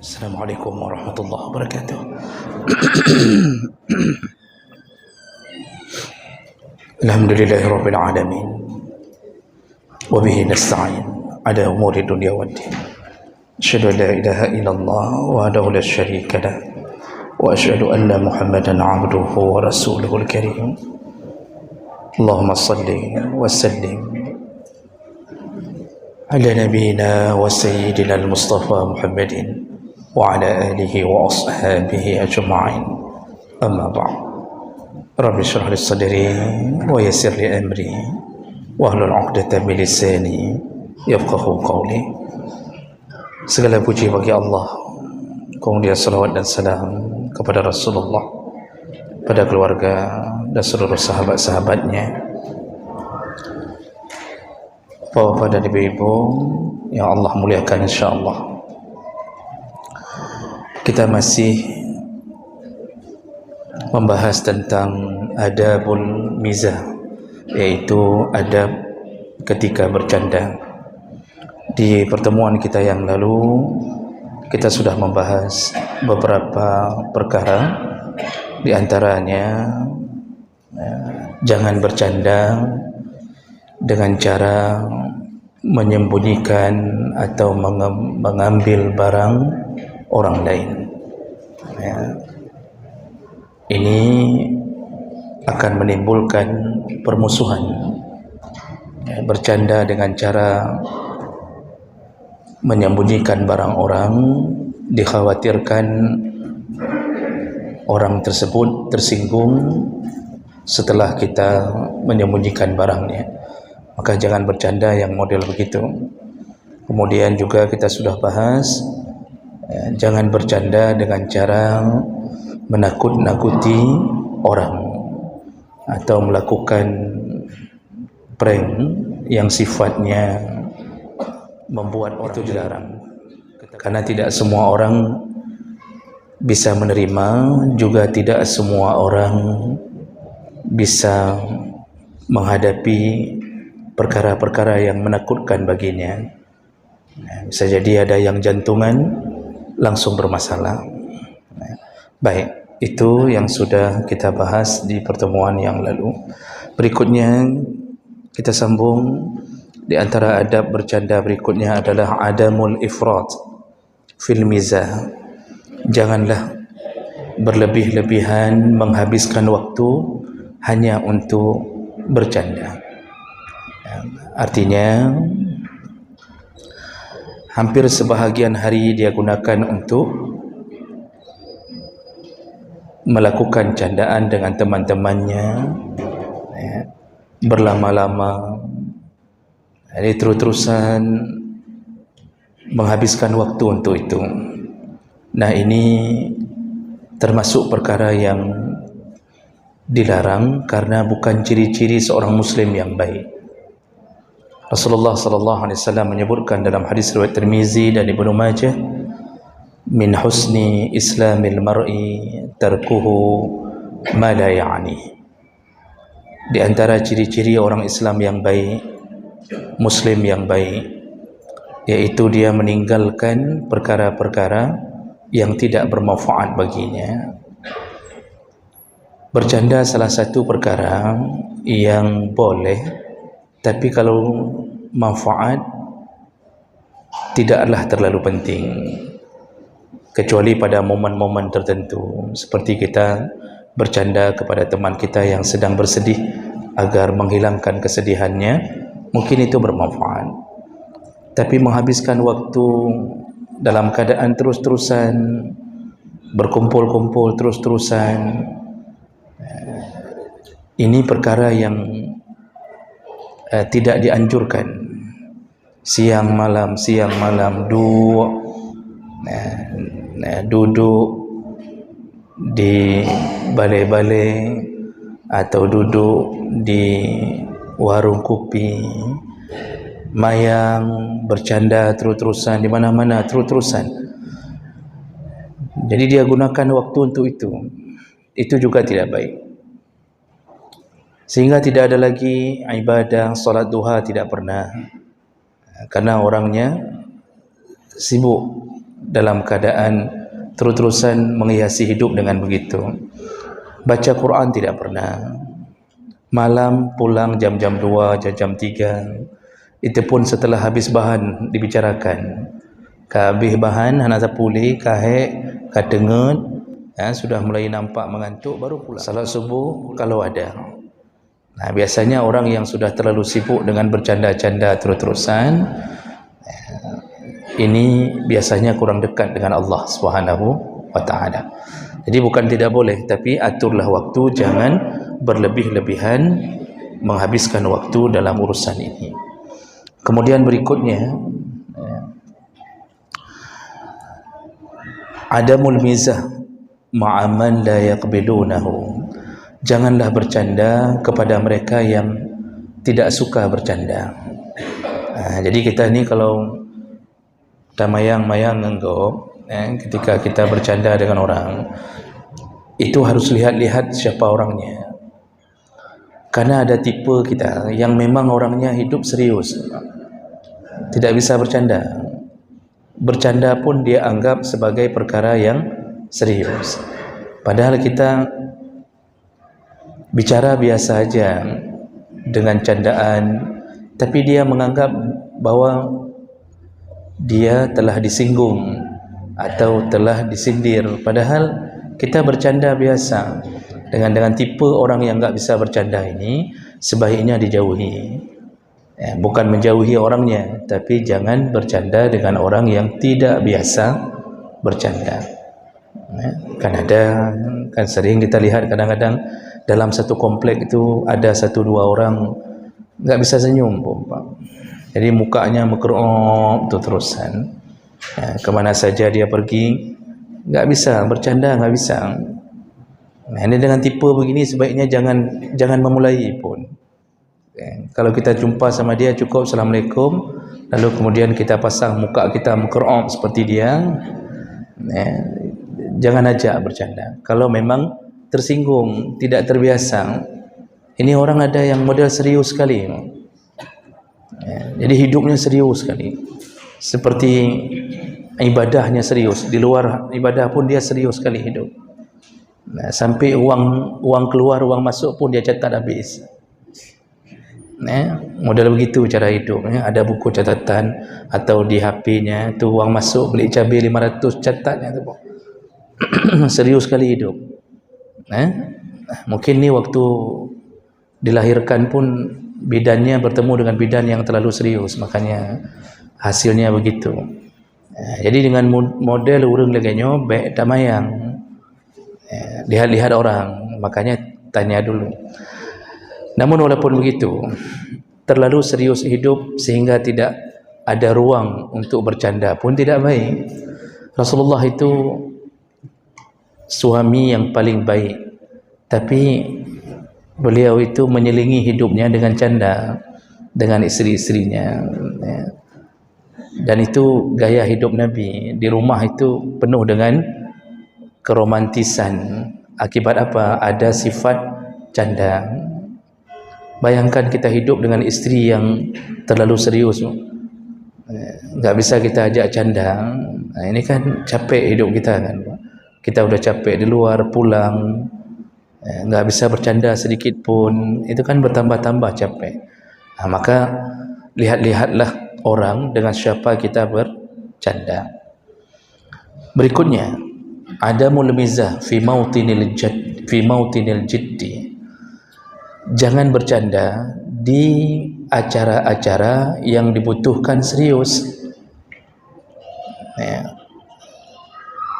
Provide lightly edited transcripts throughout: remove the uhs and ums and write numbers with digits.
Assalamualaikum warahmatullahi wabarakatuh. Alhamdulillahirabbil alamin. Wa bihi nasta'in ala umuri dunya waddin. Asyhadu an la ilaha illallah wahdahu la syarika lah wa asyhadu anna Muhammadan 'abduhu wa rasuluhul karim. Allahumma shalli wa sallim ala nabiyyina wa sayyidina al-Mustafa Muhammadin wa ala alihi wa ashabihi ajma'in. Amma ba'd. Rabbi shrah li sadri wa yassir li amri wa hlul 'uqdatam min lisani yafqahu qawli. Segala puji bagi Allah, kemudian salawat dan salam kepada Rasulullah, pada keluarga dan seluruh sahabat-sahabatnya. Bapak dan ibu-ibu yang Allah muliakan, insyaallah kita masih membahas tentang adabul mizah, yaitu adab ketika bercanda. Di pertemuan kita yang lalu kita sudah membahas beberapa perkara, di antaranya jangan bercanda dengan cara menyembunyikan atau mengambil barang orang lain. Ini akan menimbulkan permusuhan. Bercanda dengan cara menyembunyikan barang orang, dikhawatirkan orang tersebut tersinggung setelah kita menyembunyikan barangnya. Maka jangan bercanda yang model begitu. Kemudian juga kita sudah bahas, jangan bercanda dengan cara menakut-nakuti orang atau melakukan prank yang sifatnya membuat orang itu dilarang, karena tidak semua orang bisa menerima, juga tidak semua orang bisa menghadapi perkara-perkara yang menakutkan baginya. Bisa jadi ada yang jantungan langsung bermasalah. Baik, itu yang sudah kita bahas di pertemuan yang lalu. Berikutnya kita sambung. Di antara adab bercanda berikutnya adalah adamul ifrat fil mizah. Janganlah berlebih-lebihan menghabiskan waktu hanya untuk bercanda. Artinya hampir sebahagian hari dia gunakan untuk melakukan candaan dengan teman-temannya, berlama-lama, jadi terus-terusan menghabiskan waktu untuk itu. Nah, ini termasuk perkara yang dilarang karena bukan ciri-ciri seorang muslim yang baik. Rasulullah sallallahu alaihi wasallam menyebutkan dalam hadis riwayat Tirmizi dan Ibnu Majah, min husni islamil mar'i tarkuhu ma la ya'ni. Di antara ciri-ciri orang Islam yang baik, muslim yang baik, yaitu dia meninggalkan perkara-perkara yang tidak bermanfaat baginya. Bercanda salah satu perkara yang boleh, tapi kalau manfaat tidaklah terlalu penting, kecuali pada momen-momen tertentu, seperti kita bercanda kepada teman kita yang sedang bersedih agar menghilangkan kesedihannya, mungkin itu bermanfaat. Tapi menghabiskan waktu dalam keadaan terus-terusan berkumpul-kumpul terus-terusan, ini perkara yang tidak dianjurkan. Siang malam duduk di balai-balai atau duduk di warung kopi, mayang, bercanda terus-terusan di mana-mana terus-terusan. Jadi dia gunakan waktu untuk itu juga tidak baik. Sehingga tidak ada lagi ibadah, salat duha tidak pernah, karena orangnya sibuk dalam keadaan terus-terusan menghiasi hidup dengan begitu. Baca Quran tidak pernah. Malam pulang jam-jam 2, jam-jam 3. Itu pun setelah habis bahan dibicarakan. Habis bahan, anak sapuli, kahek, kadengut, sudah mulai nampak mengantuk, baru pulang. Salat subuh kalau ada. Nah, biasanya orang yang sudah terlalu sibuk dengan bercanda-canda terus-terusan, ini biasanya kurang dekat dengan Allah Subhanahu wa taala. Jadi bukan tidak boleh, tapi aturlah waktu, jangan berlebih-lebihan menghabiskan waktu dalam urusan ini. Kemudian berikutnya, adamul mizah ma'aman la yaqbilunahu. Janganlah bercanda kepada mereka yang tidak suka bercanda. Jadi kita ni kalau tamayang-mayang nganggap, ketika kita bercanda dengan orang, itu harus lihat-lihat siapa orangnya. Karena ada tipe kita yang memang orangnya hidup serius, tidak bisa bercanda. Bercanda pun dia anggap sebagai perkara yang serius. Padahal kita bicara biasa aja dengan candaan, tapi dia menganggap bahwa dia telah disinggung atau telah disindir. Padahal kita bercanda biasa. Dengan tipe orang yang enggak bisa bercanda ini, sebaiknya dijauhi. Bukan menjauhi orangnya, tapi jangan bercanda dengan orang yang tidak biasa bercanda. Kan sering kita lihat kadang-kadang dalam satu komplek itu ada 1-2 orang enggak bisa senyum pun, Pak. Jadi mukanya mekerok terusan. Kemana saja dia pergi, enggak bisa bercanda, enggak bisa. Ini dengan tipe begini sebaiknya jangan memulai pun. Kalau kita jumpa sama dia cukup Assalamualaikum, lalu kemudian kita pasang muka kita mekerok seperti dia. Jangan ajak bercanda. Kalau memang tersinggung, tidak terbiasa. Ini orang ada yang model serius sekali. Jadi hidupnya serius sekali. Seperti ibadahnya serius. Di luar ibadah pun dia serius sekali hidup. Sampai uang keluar, uang masuk pun dia catat habis. Model begitu cara hidup. Ada buku catatan atau di HP-nya tu uang masuk beli cabai 500 catatnya tu. Serius sekali hidup. Mungkin ni waktu dilahirkan pun bidannya bertemu dengan bidan yang terlalu serius, makanya hasilnya begitu. Jadi dengan model urang laganya baik tamayang, lihat-lihat orang, makanya tanya dulu. Namun walaupun begitu, terlalu serius hidup sehingga tidak ada ruang untuk bercanda pun tidak baik. Rasulullah itu suami yang paling baik, tapi beliau itu menyelingi hidupnya dengan canda dengan isteri-isterinya. Dan itu gaya hidup Nabi. Di rumah itu penuh dengan keromantisan. Akibat apa? Ada sifat canda. Bayangkan kita hidup dengan isteri yang terlalu serius, enggak bisa kita ajak canda. Ini kan capek hidup kita kan. Kita udah capek di luar, pulang enggak bisa bercanda sedikit pun, itu kan bertambah-tambah capek. Maka lihat-lihatlah orang dengan siapa kita bercanda. Berikutnya, adamul mizah fi mautinil jiddi. Jangan bercanda di acara-acara yang dibutuhkan serius.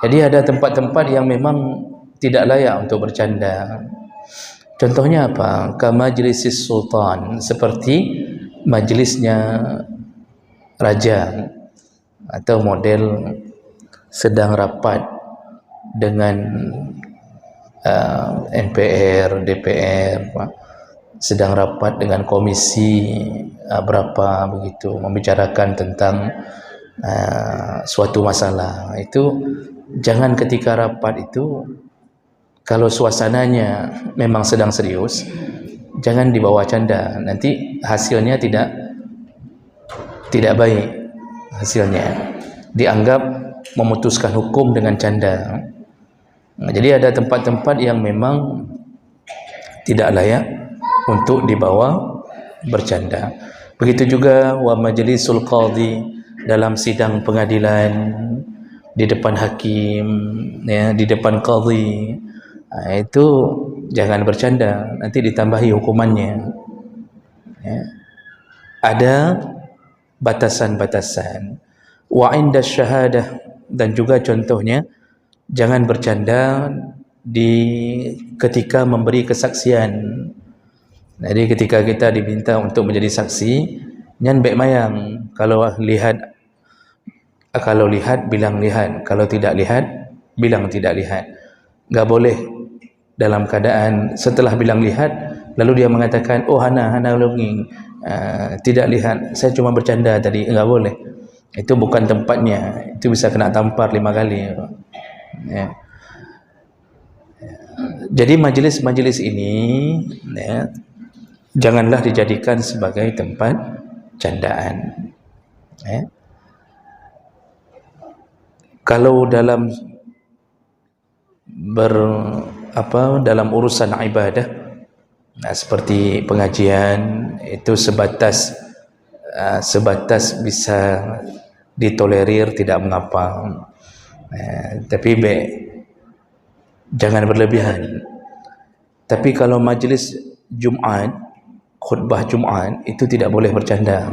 Jadi ada tempat-tempat yang memang tidak layak untuk bercanda. Contohnya apa? Kamajlisis sultan, seperti majlisnya raja, atau model sedang rapat dengan MPR, DPR, sedang rapat dengan komisi berapa begitu, membicarakan tentang suatu masalah. Itu jangan ketika rapat itu, kalau suasananya memang sedang serius, jangan dibawa canda, nanti hasilnya tidak baik. Hasilnya dianggap memutuskan hukum dengan canda. Jadi ada tempat-tempat yang memang tidak layak untuk dibawa bercanda. Begitu juga wa majlisul qadhi, dalam sidang pengadilan, di depan hakim, ya, di depan qadhi, itu jangan bercanda, nanti ditambahi hukumannya. Ya. Ada batasan-batasan. Wa inda syahadah, dan juga contohnya jangan bercanda ketika memberi kesaksian. Jadi ketika kita diminta untuk menjadi saksi, jangan baik mayang. Kalau lihat bilang lihat, kalau tidak lihat bilang tidak lihat. Enggak boleh dalam keadaan setelah bilang lihat lalu dia mengatakan, oh hana longing, tidak lihat, saya cuma bercanda tadi. Enggak boleh, itu bukan tempatnya, itu bisa kena tampar 5 kali. Ya. Jadi majlis-majlis ini, ya, janganlah dijadikan sebagai tempat candaan. Ya. Kalau dalam dalam urusan ibadah, seperti pengajian, itu sebatas bisa ditolerir, tidak mengapa. Tapi jangan berlebihan. Tapi kalau majlis Jumaat, khutbah Jumaat, itu tidak boleh bercanda.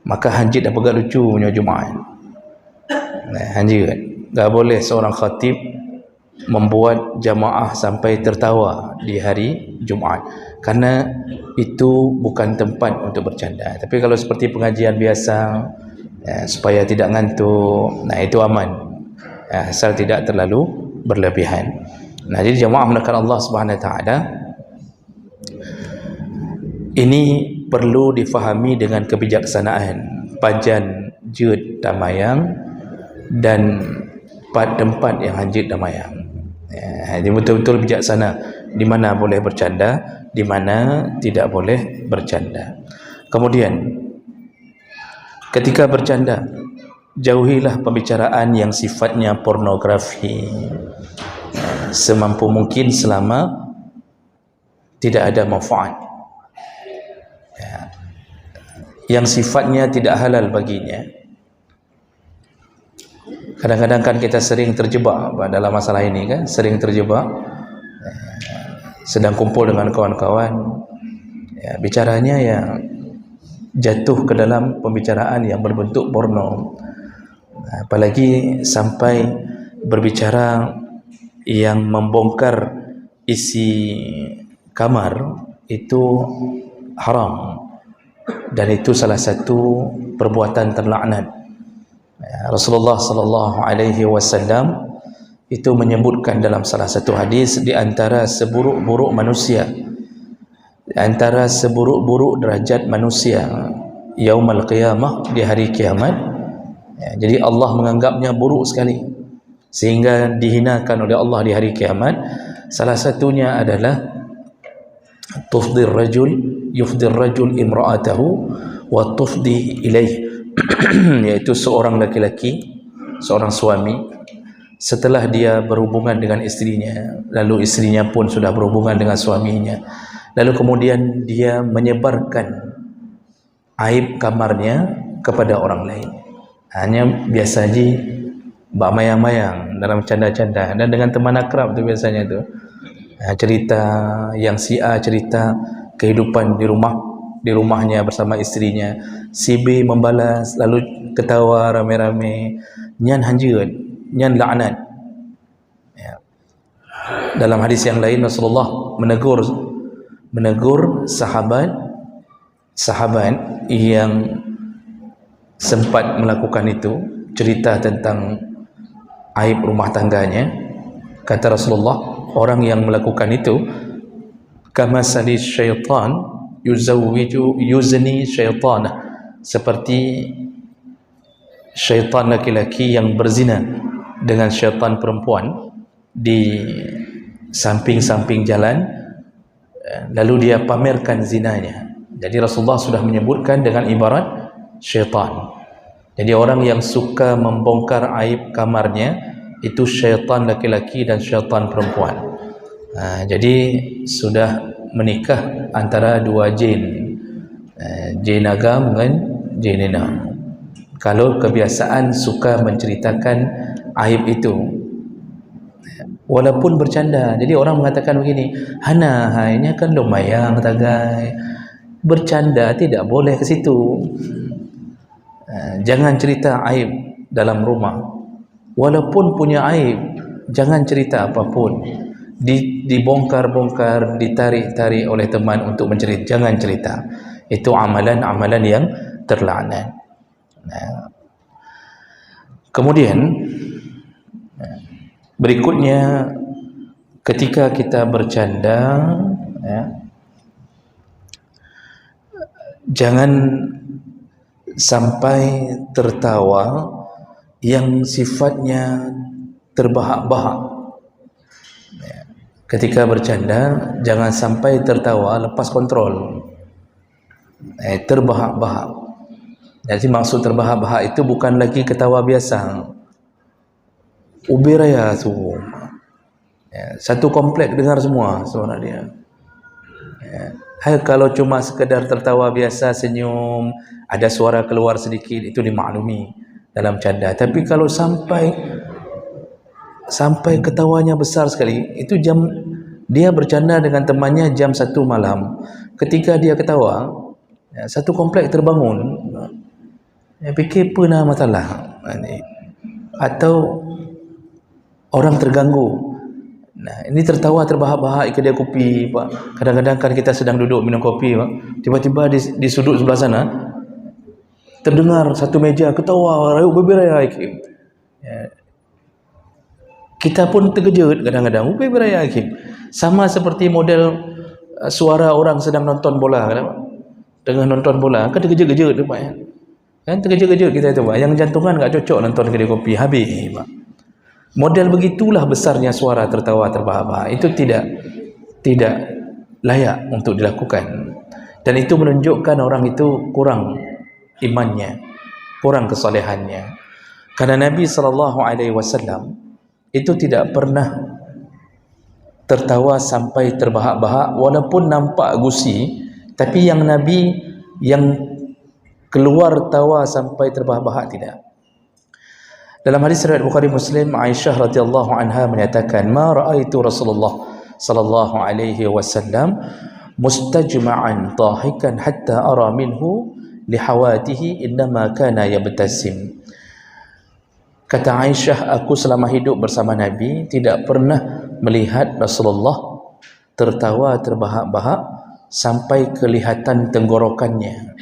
Maka hanjit apa gak lucu punya Jumaat. Hanjit, tak boleh seorang khatib membuat jamaah sampai tertawa di hari Jumaat, karena itu bukan tempat untuk bercanda. Tapi kalau seperti pengajian biasa, supaya tidak ngantuk, itu aman, asal tidak terlalu berlebihan. Jadi jamaah menekan Allah Subhanahu Wa Taala ini perlu difahami dengan kebijaksanaan. Pajan jut damayang dan tempat yang hanjit damayang. Jadi betul-betul bijaksana, di mana boleh bercanda, di mana tidak boleh bercanda. Kemudian ketika bercanda, jauhilah pembicaraan yang sifatnya pornografi semampu mungkin selama tidak ada manfaat, yang sifatnya tidak halal baginya. Kadang-kadang kan kita sering terjebak dalam masalah ini kan, sering terjebak sedang kumpul dengan kawan-kawan, bicaranya yang jatuh ke dalam pembicaraan yang berbentuk porno, apalagi sampai berbicara yang membongkar isi kamar, itu haram, dan itu salah satu perbuatan terlaknat. Rasulullah sallallahu alaihi wasallam itu menyebutkan dalam salah satu hadis, di antara seburuk-buruk manusia, di antara seburuk-buruk derajat manusia yaumul qiyamah, di hari kiamat, jadi Allah menganggapnya buruk sekali sehingga dihinakan oleh Allah di hari kiamat. Salah satunya adalah yufdir rajul imra'atahu wa tufdi ilaih, yaitu seorang laki-laki, seorang suami, setelah dia berhubungan dengan istrinya, lalu istrinya pun sudah berhubungan dengan suaminya, lalu kemudian dia menyebarkan aib kamarnya kepada orang lain. Hanya biasa aja bak mayang-mayang dalam canda-canda, dan dengan teman akrab tu biasanya tu cerita yang si A cerita kehidupan di rumahnya bersama istrinya, si B membalas, lalu ketawa rame-rame, nyan hanjut, nyan laknat. Dalam hadis yang lain Rasulullah menegur sahabat yang sempat melakukan itu, cerita tentang aib rumah tangganya. Kata Rasulullah, orang yang melakukan itu kamasali syaitan yuzni syaitanah, seperti syaitan laki-laki yang berzina dengan syaitan perempuan di samping-samping jalan, lalu dia pamerkan zinanya. Jadi Rasulullah sudah menyebutkan dengan ibarat syaitan. Jadi orang yang suka membongkar aib kamarnya itu syaitan laki-laki dan syaitan perempuan. Jadi sudah menikah antara dua jin, jin agam dengan jin enam. Kalau kebiasaan suka menceritakan aib itu, walaupun bercanda. Jadi orang mengatakan begini, Hana, ini kan lumayan tagai, bercanda tidak boleh ke situ. Jangan cerita aib dalam rumah. Walaupun punya aib, jangan cerita apapun. Dibongkar-bongkar, ditarik-tarik oleh teman untuk mencerita, jangan cerita. Itu amalan-amalan yang terlaknat. Kemudian berikutnya, ketika kita bercanda, jangan sampai tertawa yang sifatnya terbahak-bahak. Ketika bercanda, jangan sampai tertawa lepas kontrol, terbahak-bahak. Jadi maksud terbahak-bahak itu bukan lagi ketawa biasa, ubiraya semua, satu komplek dengar semua suara dia. Kalau cuma sekedar tertawa biasa, senyum, ada suara keluar sedikit, itu dimaklumi dalam canda. Tapi kalau sampai ketawanya besar sekali, itu jam dia bercanda dengan temannya jam 1 malam. Ketika dia ketawa, satu komplek terbangun. Fikir pernah masalah, atau orang terganggu. Ini tertawa terbahak-bahak kedai kopi, Pak. Kadang-kadang kan kita sedang duduk minum kopi, Pak. Tiba-tiba di sudut sebelah sana terdengar satu meja ketawa rayuk beberaya. Kita pun terkejut kadang-kadang. Beberaya. Sama seperti model suara orang sedang nonton bola, tengah nonton bola, kan terkejut-kejut, Pak. Kan terkejut-kejut kita itu, Pak. Yang jantungan enggak cocok nonton kedai kopi, habis, Pak. Model begitulah besarnya suara tertawa terbahak-bahak. Itu tidak layak untuk dilakukan. Dan itu menunjukkan orang itu kurang imannya, kurang kesalehannya. Karena Nabi SAW itu tidak pernah tertawa sampai terbahak-bahak, walaupun nampak gusi, tapi yang Nabi yang keluar tawa sampai terbahak-bahak tidak. Dalam hadis riwayat Bukhari Muslim, Aisyah radhiyallahu anha menyatakan, "Ma ra'aitu Rasulullah sallallahu alaihi wasallam mustajma'an dhahikan hatta ara minhu lihawatihi innama kana yabtasim." Kata Aisyah, aku selama hidup bersama Nabi tidak pernah melihat Rasulullah tertawa terbahak-bahak sampai kelihatan tenggorokannya.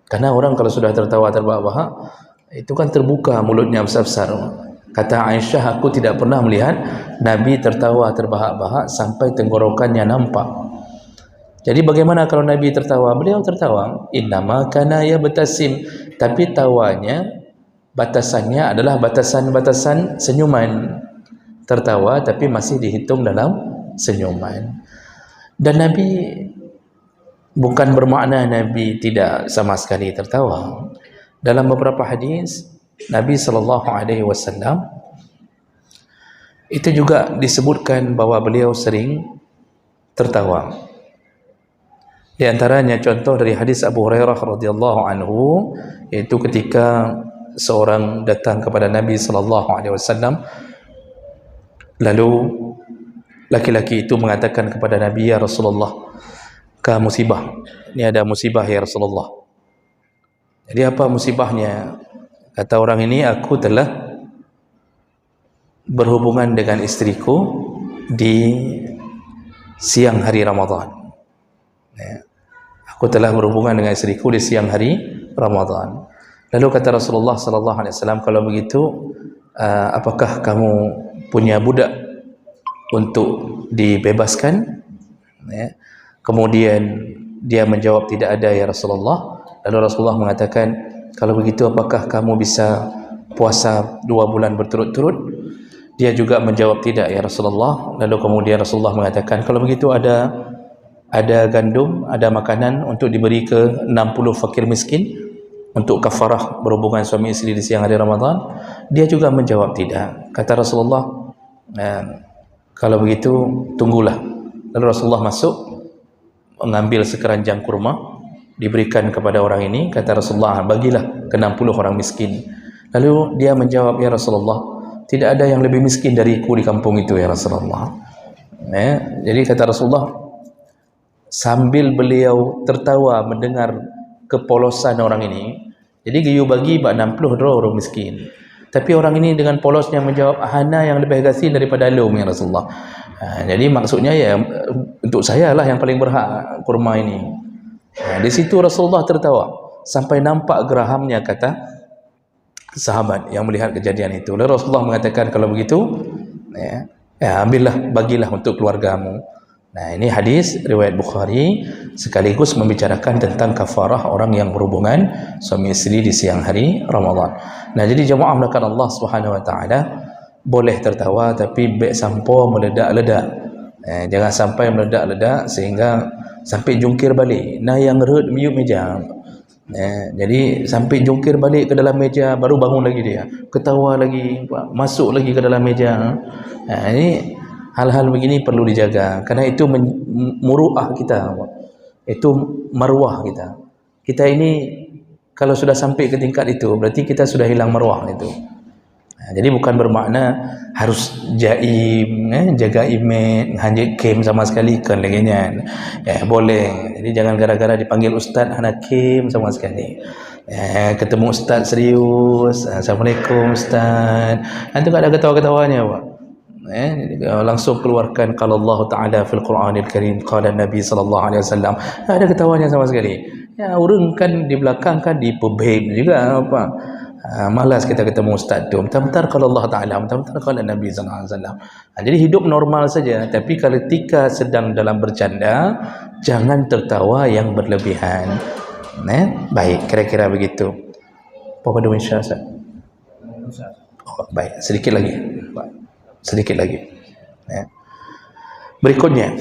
Karena orang kalau sudah tertawa terbahak-bahak, itu kan terbuka mulutnya besar-besar. Kata Aisyah, aku tidak pernah melihat Nabi tertawa terbahak-bahak sampai tenggorokannya nampak. Jadi bagaimana kalau Nabi tertawa? Beliau tertawa, innama kana yabtasim, tapi tawanya batasannya adalah batasan-batasan senyuman. Tertawa tapi masih dihitung dalam senyuman. Dan Nabi bukan bermakna Nabi tidak sama sekali tertawa. Dalam beberapa hadis Nabi SAW itu juga disebutkan bahwa beliau sering tertawa. Di antaranya contoh dari hadis Abu Hurairah radhiyallahu anhu, yaitu ketika seorang datang kepada Nabi SAW, lalu laki-laki itu mengatakan kepada Nabi, "Ya Rasulullah, ka musibah. Ini ada musibah ya Rasulullah." Jadi apa musibahnya? Kata orang ini, aku telah berhubungan dengan istriku di siang hari Ramadan. Aku telah berhubungan dengan istriku di siang hari Ramadan. Lalu kata Rasulullah SAW, kalau begitu, apakah kamu punya budak untuk dibebaskan? Kemudian dia menjawab, tidak ada ya Rasulullah. Lalu Rasulullah mengatakan, kalau begitu apakah kamu bisa puasa 2 bulan berturut-turut? Dia juga menjawab, tidak ya Rasulullah. Lalu kemudian Rasulullah mengatakan, kalau begitu ada gandum, ada makanan untuk diberi ke 60 fakir miskin. untuk kafarah berhubungan suami isteri di siang hari Ramadan? Dia juga menjawab tidak. Kata Rasulullah, kalau begitu tunggulah. Lalu Rasulullah masuk, mengambil sekeranjang kurma, diberikan kepada orang ini. Kata Rasulullah, bagilah ke 60 orang miskin. Lalu dia menjawab, ya Rasulullah, tidak ada yang lebih miskin dariku di kampung itu ya Rasulullah. Jadi kata Rasulullah, sambil beliau tertawa mendengar kepolosan orang ini, jadi giyu bagi 60 orang miskin. Tapi orang ini dengan polosnya menjawab, hana yang lebih kasih daripada lum ya Rasulullah. Jadi maksudnya ya untuk saya lah yang paling berhak kurma ini. Di situ Rasulullah tertawa sampai nampak gerahamnya, kata sahabat yang melihat kejadian itu. Lalu Rasulullah mengatakan, kalau begitu ambillah, bagilah untuk keluargamu. Nah, ini hadis riwayat Bukhari sekaligus membicarakan tentang kafarah orang yang berhubungan suami isteri di siang hari Ramadan. Nah, jadi jemaah melakukan Allah Subhanahu wa taala, boleh tertawa tapi baik sampo meledak-ledak. Jangan sampai meledak-ledak sehingga sampai jungkir balik. Nah, yang rut miup meja. Jadi sampai jungkir balik ke dalam meja, baru bangun lagi dia, ketawa lagi, masuk lagi ke dalam meja. Ini hal-hal begini perlu dijaga, karena itu muruah kita, itu marwah kita. Kita ini kalau sudah sampai ke tingkat itu, berarti kita sudah hilang marwah itu. Jadi bukan bermakna harus jaim, jaga imej, hanya kem sama sekali kan laginya. Boleh. Jadi jangan gara-gara dipanggil ustaz hanya kem sama sekali. Ketemu ustaz serius, assalamualaikum ustaz. Nanti tak ada ketawa-ketawanya, Pak. Langsung keluarkan kalau Allah Taala fil Quranil Karim, qala Nabi sallallahu alaihi wasallam. Tak ada ketawanya sama sekali. Orang kan di belakang kan dipebem juga apa. Malas kita ketemu ustaz tu. Bentar-bentar kalau Allah Taala, bentar-bentar kalau Nabi sallallahu alaihi wasallam. Jadi hidup normal saja, tapi ketika sedang dalam bercanda, jangan tertawa yang berlebihan. Baik, kira-kira begitu. Apa doa insya Allah? Baik, sedikit lagi. Sedikit lagi. Berikutnya,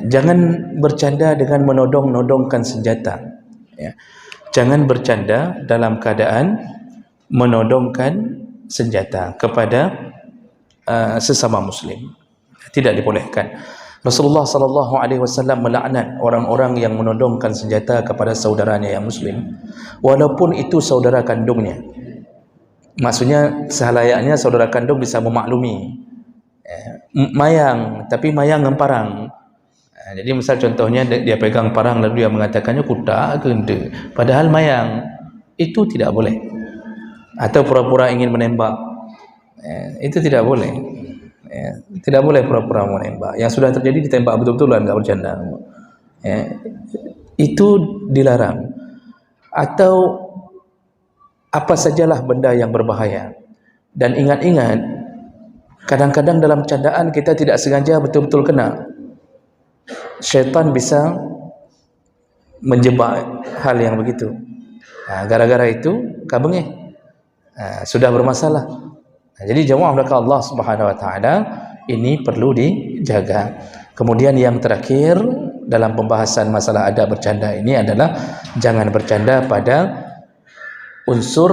jangan bercanda dengan menodong-nodongkan senjata. Jangan bercanda dalam keadaan menodongkan senjata kepada sesama muslim. Tidak dibolehkan. Rasulullah sallallahu alaihi wasallam melaknat orang-orang yang menodongkan senjata kepada saudaranya yang muslim, walaupun itu saudara kandungnya. Maksudnya sehalayaknya saudara kandung bisa memaklumi. Mayang, tapi mayang dengan parang. Jadi misal contohnya dia pegang parang lalu dia mengatakannya kuda ke ente, padahal mayang, itu tidak boleh. Atau pura-pura ingin menembak, itu tidak boleh. Tidak boleh pura-pura menembak. Yang sudah terjadi ditembak betul-betulan, enggak bercanda. Itu dilarang. Atau apa sajalah benda yang berbahaya. Dan ingat-ingat, kadang-kadang dalam candaan kita tidak sengaja betul-betul kena. Syaitan bisa menjebak hal yang begitu. Gara-gara itu kabengih, sudah bermasalah. Jadi jemaah belaka Allah Subhanahu wa taala, ini perlu dijaga. Kemudian yang terakhir dalam pembahasan masalah adab bercanda ini adalah jangan bercanda pada unsur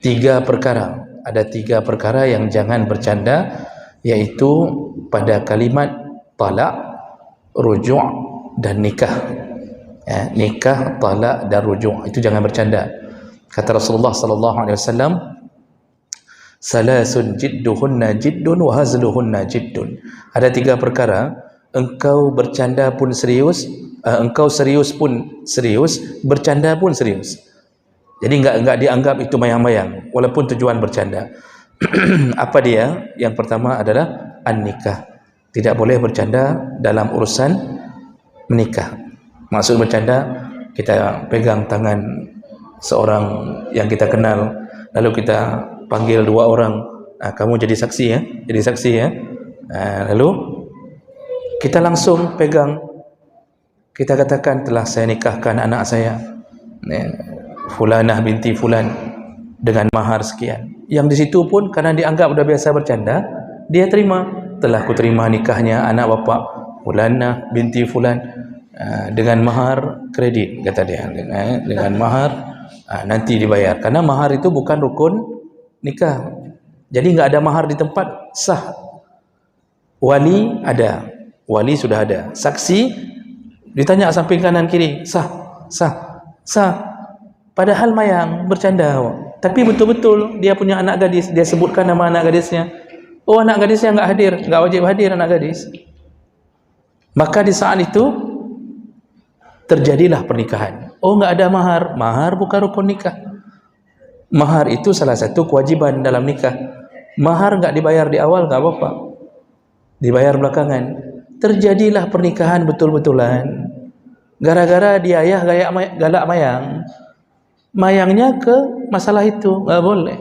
3 perkara. Ada 3 perkara yang jangan bercanda, yaitu pada kalimat talak, rujuk dan nikah. Nikah, talak dan rujuk, itu jangan bercanda. Kata Rasulullah sallallahu alaihi wasallam, salasun jidduhunna jiddun wa hazluhunna jiddun. Ada 3 perkara, engkau bercanda pun serius, engkau serius pun serius, bercanda pun serius. Jadi enggak dianggap itu mayang-mayang walaupun tujuan bercanda. Apa dia? Yang pertama adalah an-nikah. Tidak boleh bercanda dalam urusan menikah. Maksud bercanda, kita pegang tangan seorang yang kita kenal, lalu kita panggil 2 orang, kamu jadi saksi ya, jadi saksi ya. Lalu kita langsung pegang, kita katakan telah saya nikahkan anak saya, Fulanah binti Fulan, dengan mahar sekian. Yang di situ pun karena dianggap sudah biasa bercanda, dia terima, telah ku terima nikahnya anak bapa Fulanah binti Fulan. dengan mahar kredit, kata dia, dengan mahar nanti dibayar, karena mahar itu bukan rukun nikah. Jadi nggak ada mahar di tempat sah. Wali ada, wali sudah ada, saksi ditanya samping kanan kiri, sah, sah, sah. Padahal mayang bercanda, tapi betul-betul dia punya anak gadis, dia sebutkan nama anak gadisnya. Oh, anak gadisnya nggak hadir, nggak wajib hadir anak gadis. Maka di saat itu terjadilah pernikahan. Oh, nggak ada mahar. Mahar bukan rukun nikah. Mahar itu salah satu kewajiban dalam nikah. Mahar nggak dibayar di awal nggak apa-apa, dibayar belakangan. Terjadilah pernikahan betul-betulan gara-gara dia ayah galak mayang. Mayangnya ke masalah itu, nggak boleh.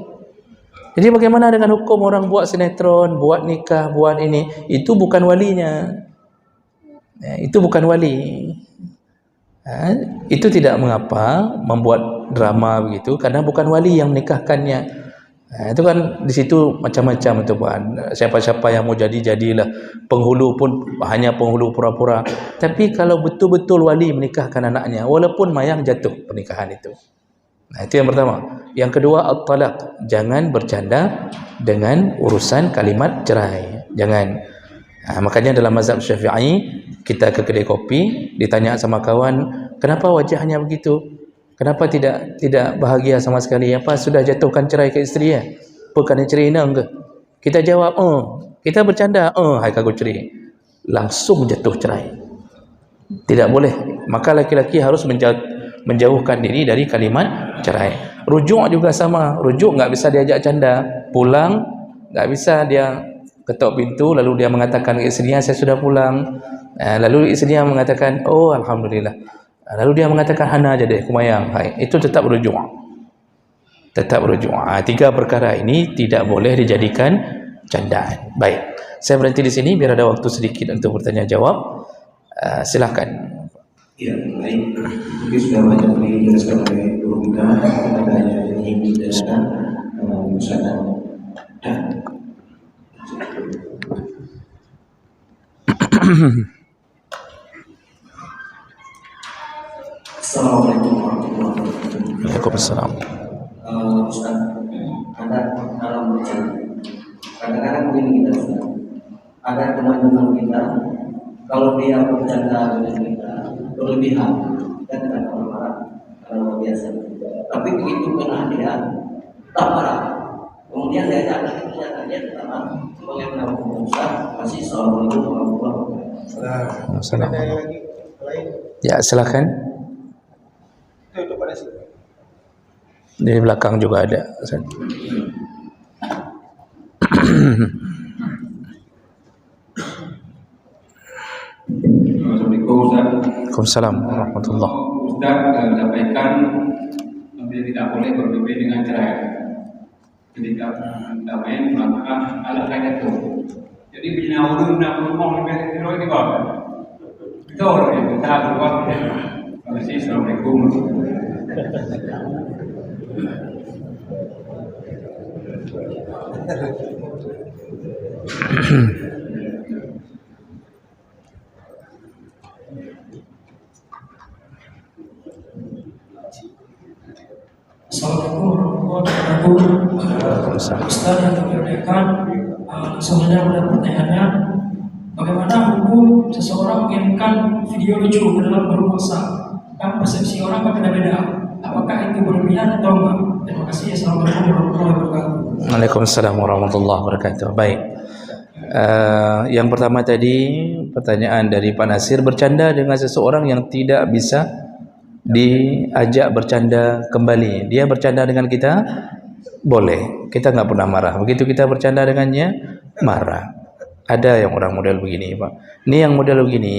Jadi bagaimana dengan hukum orang buat sinetron, buat nikah, buat ini? Itu bukan walinya. Itu bukan wali. Itu tidak mengapa membuat drama begitu, karena bukan wali yang menikahkannya. Itu kan di situ macam-macam itu Pak. Siapa-siapa yang mau jadilah, penghulu pun hanya penghulu pura-pura. Tapi kalau betul-betul wali menikahkan anaknya, walaupun mayang jatuh pernikahan itu. Itu yang pertama. Yang kedua, at-talaq. Jangan bercanda dengan urusan kalimat cerai. Jangan. Makanya dalam mazhab Syafi'i, kita ke kedai kopi, ditanya sama kawan, kenapa wajahnya begitu? Kenapa tidak bahagia sama sekali? Apa sudah jatuhkan cerai ke isteri ya? Bukan cerai enang ke? Kita jawab, kita bercanda, hai kagak cerai. Langsung jatuh cerai. Tidak boleh. Maka laki-laki harus menjauhkan diri dari kalimat cerai. Rujuk juga sama. Rujuk nggak bisa diajak canda. Pulang nggak bisa dia ketok pintu lalu dia mengatakan ke istrinya, saya sudah pulang. Lalu istrinya mengatakan, oh alhamdulillah. Lalu dia mengatakan, hana aja deh kumayang. Itu tetap rujuk. Tetap rujuk. 3 perkara ini tidak boleh dijadikan candaan. Baik, saya berhenti di sini biar ada waktu sedikit untuk bertanya jawab. Silakan. Ya, baik. Mungkin sudah banyak dijelaskan oleh guru kita adanya ini dan misalnya dan Assalamualaikum warahmatullahi wabarakatuh. Waalaikumsalam. Ustaz, ada dalam bercanda. Kadang-kadang begini kita Ustaz, ada teman-teman kita kalau dia bercanda dengan kita berlebihan, kita tidak marah kalau biasa. Tapi begitu kena dia tak marah. Kemudian dia datang itu dia tetap marah. Bagaimana hukum Ustaz? Masih Assalamualaikum warahmatullahi wabarakatuh. Assalamualaikum. Ya, silakan. Di belakang juga ada. Assalamualaikum Ustaz. Waalaikumsalam warahmatullahi. Ustaz sampaikan dia tidak boleh bermimpi dengan cerai. Ketika damai maka ala kaidah itu. Jadi bila ulun nak ngomong lebih itu ini apa? Betul ya, kita berbuat. Assalamualaikum. Assalamualaikum warahmatullahi wabarakatuh. Ustaz yang termuliakan, sebenarnya ada pertanyaannya, bagaimana hukum seseorang mengirimkan video lucu ke dalam grup WhatsApp? Kan persepsi orang berbeda-beda. Apakah itu berlebihan atau enggak? Terima kasih. Assalamualaikum warahmatullahi wabarakatuh. Waalaikumsalam warahmatullahi wabarakatuh. Baik. Yang pertama tadi pertanyaan dari Pak Nasir, bercanda dengan seseorang yang tidak bisa diajak bercanda kembali. Dia bercanda dengan kita, boleh. Kita nggak pernah marah. Begitu kita bercanda dengannya, marah. Ada yang orang model begini, Pak. Ini yang model begini,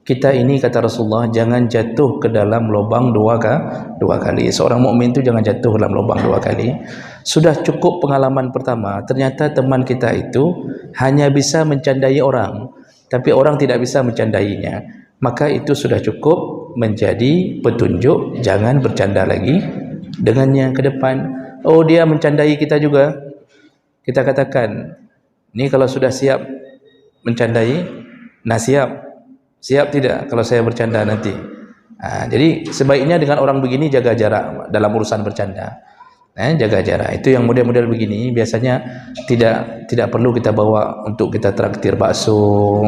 kita ini kata Rasulullah jangan jatuh ke dalam lubang dua kali. Seorang mukmin itu jangan jatuh dalam lubang 2 kali. Sudah cukup pengalaman pertama, ternyata teman kita itu hanya bisa mencandai orang, tapi orang tidak bisa mencandainya. Maka itu sudah cukup menjadi petunjuk, jangan bercanda lagi dengannya ke depan. Oh, dia mencandai kita juga, kita katakan, ini kalau sudah siap mencandai, nah siap, Siap tidak kalau saya bercanda nanti? Jadi sebaiknya dengan orang begini jaga jarak dalam urusan bercanda. Jaga jarak. Itu yang model-model begini biasanya tidak perlu kita bawa untuk kita traktir bakso.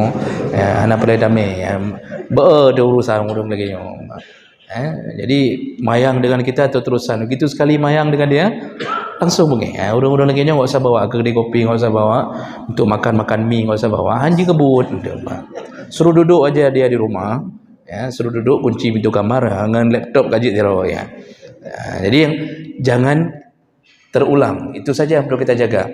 Anak pelai damai. Ada urusan urung lagi. Jadi mayang dengan kita atau terusan. Begitu sekali mayang dengan dia, langsung pergi. Urung-urung lagi enggak usah bawa ke kedai kopi, enggak usah bawa untuk makan mie, enggak usah bawa. Anjing kebut. Suruh duduk aja dia di rumah. Suruh duduk, kunci pintu kamar dengan laptop kaji zero ya. Jadi yang jangan terulang. Itu saja yang perlu kita jaga.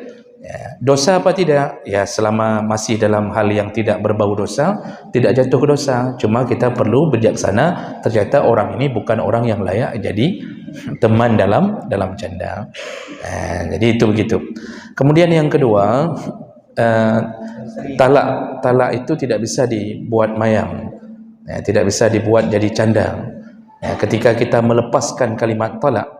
Dosa apa tidak? Ya, selama masih dalam hal yang tidak berbau dosa, tidak jatuh ke dosa. Cuma kita perlu bijaksana. Ternyata orang ini bukan orang yang layak jadi teman dalam canda. Jadi itu begitu. Kemudian yang kedua, talak itu tidak bisa dibuat mayang. Tidak bisa dibuat jadi canda. Ketika kita melepaskan kalimat talak,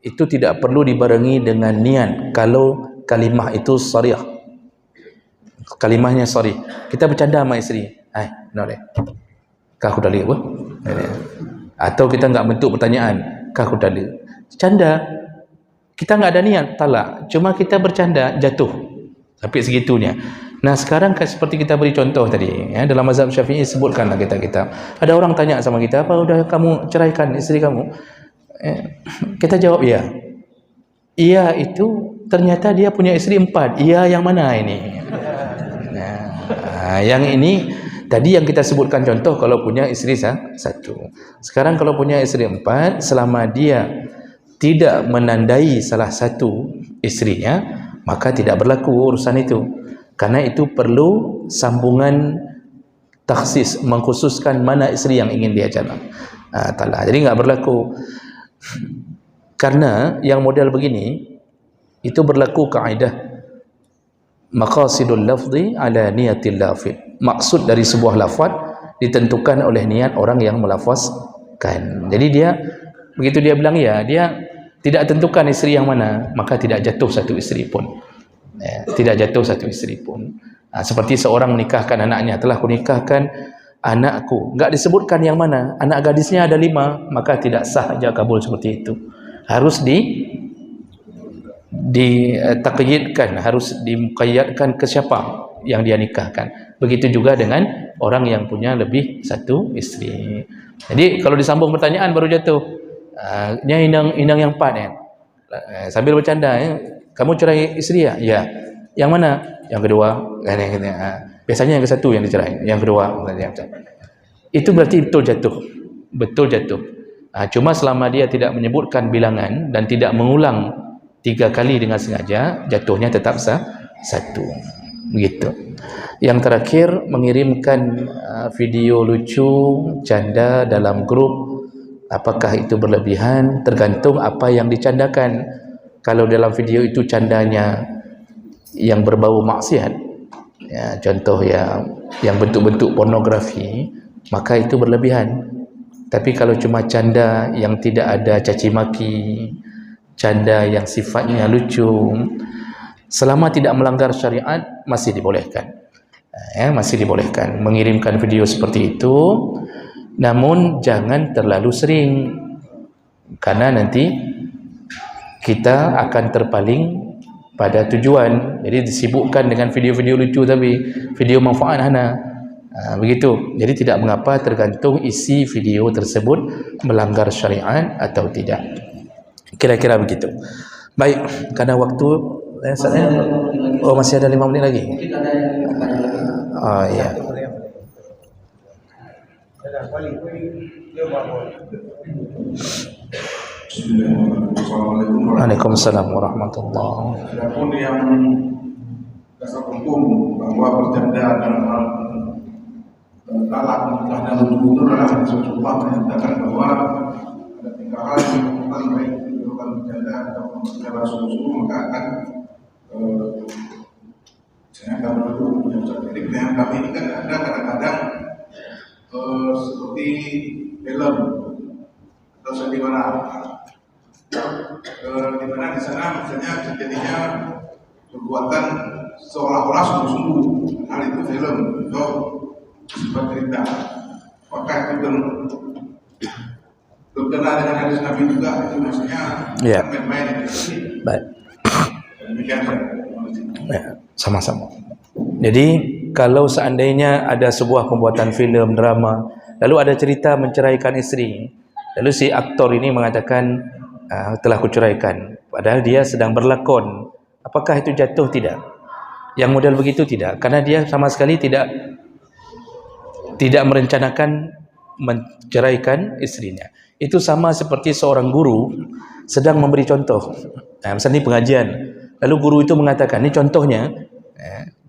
itu tidak perlu dibarengi dengan niat. Kalau kalimah itu sarih, kalimahnya sarih, kita bercanda sama isteri, benar deh, kah aku dalil apa? Atau kita enggak bentuk pertanyaan, kah aku dalil? Canda, kita enggak ada niat talak, cuma kita bercanda, jatuh sampai segitunya. Nah sekarang seperti kita beri contoh tadi, dalam mazhab Syafi'i sebutkanlah kita ada orang tanya sama kita, apa udah kamu ceraikan isteri kamu? Kita jawab ya. Iya itu ternyata dia punya isteri 4. Iya yang mana ini? Yang ini tadi yang kita sebutkan contoh kalau punya isteri 1. Sekarang kalau punya isteri 4, selama dia tidak menandai salah satu istrinya, maka tidak berlaku urusan itu. Karena itu perlu sambungan taksis, mengkhususkan mana isteri yang ingin dia talak. Jadi enggak berlaku. Karena yang model begini itu berlaku kaidah maqasidul lafzi ala niyatil lafid. Maksud dari sebuah lafaz ditentukan oleh niat orang yang melafazkan. Jadi dia begitu dia bilang ya, dia tidak tentukan isteri yang mana, maka tidak jatuh satu isteri pun. Tidak jatuh satu isteri pun. Seperti seorang menikahkan anaknya, telah kunikahkan anakku, enggak disebutkan yang mana, anak gadisnya ada 5, maka tidak sah aja kabul seperti itu. Harus ditakyidkan, harus dimuqayyadkan ke siapa yang dia nikahkan. Begitu juga dengan orang yang punya lebih satu isteri. Jadi kalau disambung pertanyaan baru jatuh. Inang yang 4 ya. Sambil bercanda ya. Kamu cerai isteri ya? Ya. Yang mana? Yang kedua. Biasanya yang ke-1 yang dicerai, yang kedua. Itu berarti betul jatuh. Betul jatuh. Cuma selama dia tidak menyebutkan bilangan dan tidak mengulang 3 kali dengan sengaja, jatuhnya tetap 1. Begitu. Yang terakhir, mengirimkan video lucu, canda dalam grup. Apakah itu berlebihan? Tergantung apa yang dicandakan. Kalau dalam video itu candanya yang berbau maksiat, ya, contoh yang bentuk-bentuk pornografi, maka itu berlebihan. Tapi kalau cuma canda yang tidak ada caci maki, canda yang sifatnya lucu, selama tidak melanggar syariat, masih dibolehkan. Masih dibolehkan mengirimkan video seperti itu, namun jangan terlalu sering, karena nanti kita akan terpaling pada tujuan. Jadi disibukkan dengan video-video lucu tapi video manfaat begitu. Jadi tidak mengapa, tergantung isi video tersebut melanggar syariat atau tidak. Kira-kira begitu. Baik, karena waktu masih ada 5 menit lagi. Ya. Waalaikumsalam warahmatullahi. Adapun yang dasar hukum bahwa bercanda dalam talak nikah dan lucu itu adalah Rasulullah menyatakan bahwa ada 3 hal yang dilakukan baik dilakukan bercanda atau secara sungguh-sungguh, maka akan saya akan dulu jadi dengan kami ini kan ada kadang-kadang seperti film atau seniwana. Di mana di sana misalnya jadinya perbuatan seolah-olah sungguh-sungguh, hal itu film atau sebuah cerita. Apakah itu berkenaan dengan hadis Nabi juga? Itu maksudnya Ya. main-main itu. Baik. Demikian saja. Ya, sama-sama. Jadi kalau seandainya ada sebuah pembuatan filem, drama, lalu ada cerita menceraikan isteri, lalu si aktor ini mengatakan telah kuceraikan, padahal dia sedang berlakon, apakah itu jatuh? Tidak. Yang model begitu tidak, karena dia sama sekali tidak merencanakan menceraikan istrinya. Itu sama seperti seorang guru sedang memberi contoh. Misalnya pengajian, lalu guru itu mengatakan, ini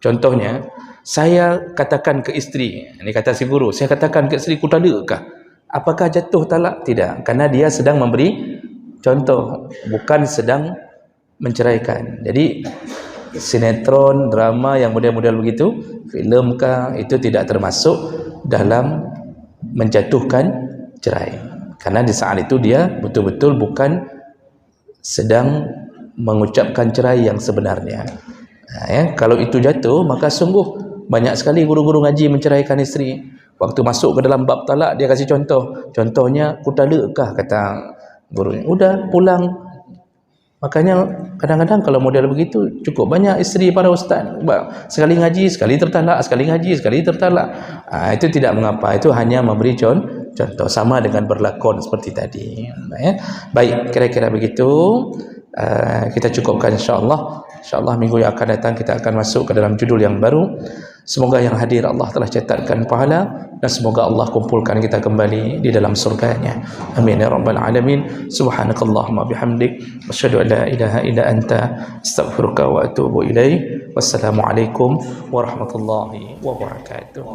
contohnya, saya katakan ke isteri, ini kata si guru, saya katakan ke isteri, ku talakah? Apakah jatuh talak? Tidak, karena dia sedang memberi contoh, bukan sedang menceraikan. Jadi sinetron, drama yang model-model begitu, filem kah, itu tidak termasuk dalam menjatuhkan cerai, karena di saat itu dia betul-betul bukan sedang mengucapkan cerai yang sebenarnya. Kalau itu jatuh, maka sungguh banyak sekali guru-guru ngaji menceraikan isteri. Waktu masuk ke dalam bab talak, dia kasih contohnya, ku talakah, kata gurunya, udah pulang. Makanya kadang-kadang kalau model begitu cukup banyak isteri para ustaz, sekali ngaji sekali tertalak, sekali ngaji sekali tertalak. Itu tidak mengapa, itu hanya memberi contoh, sama dengan berlakon seperti tadi. Baik, kira-kira begitu. Kita cukupkan insyaAllah. InsyaAllah minggu yang akan datang kita akan masuk ke dalam judul yang baru. Semoga yang hadir Allah telah catatkan pahala, dan semoga Allah kumpulkan kita kembali di dalam surganya. Amin ya rabbal alamin. Subhanakallahumma bihamdik, asyhadu an la ilaha illa anta, astaghfiruka wa atubu ilaik. Wassalamualaikum warahmatullahi wabarakatuh.